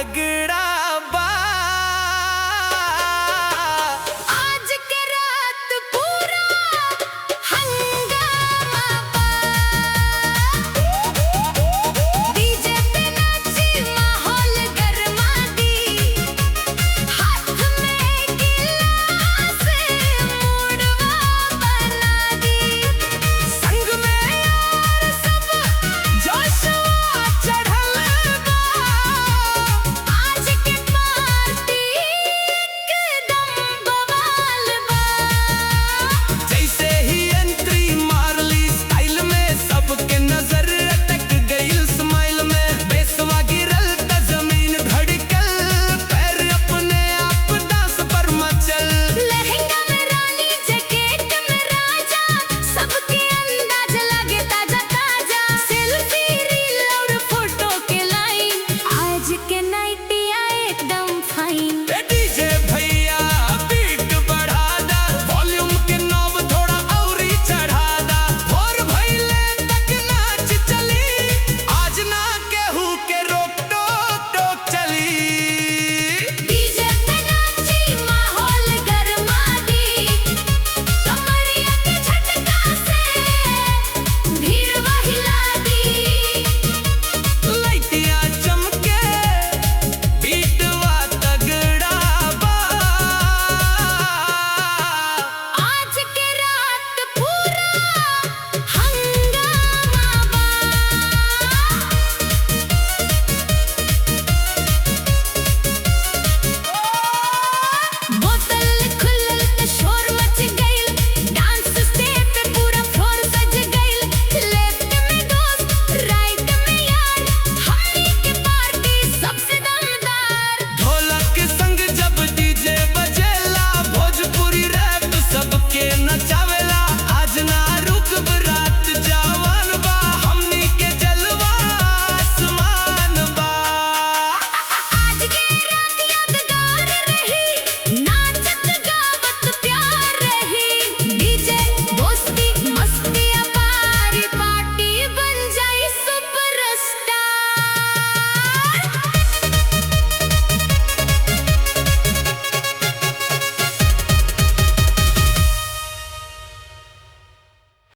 तगड़ा बा। आज के रात पूरा हंगामा बा। डीजे पे नाची माहौल गरमा दी। हाथ में गिलास मूडवा बना दी। संग में यार सब जोशवा चढ़ल बा। आज के पार्टी एकदम बवाल बा। जैसे ही एंट्री मारली स्टाइल में, सबके नजर अटक गई स्माइल में। बेसवा गिरल त जमीन धड़कल, पैर अपने आप डांस पर मचल। लहंगा में रानी, जैकेट में राजा, सबके अंदाज लगे ताजा ताजा। सेल्फी रील और फोटो के लाइन, आज के नाइटिया एकदम फाइन। ए डीजे भैया बीट बढ़ा दा, वॉल्यूम के नॉब थोड़ा औरी चढ़ा दा। भोर भइले तक नाच चली, आज ना केहू के रोक टोक चली। डीजे पे नाची माहौल गरमा दी। कमरिया के झटका से भीड़ हिला दी। लाइटिया चमके बीटवा तगड़ा बा। आज के रात पूरा हंगामा बा। बोतल खुलल त शोर मच गइल। डांस स्टेज पे पूरा फ्लोर सज गइल। लेफ्ट में दोस्त, राइट में यार, हमनी के पार्टी सबसे दमदार। ढोलक संग जब डीजे बजेला, भोजपुरी रैप सबके नचावेला। आज ना रुकब रात जवान बा, हमनी के जलवा आसमान बा। आज के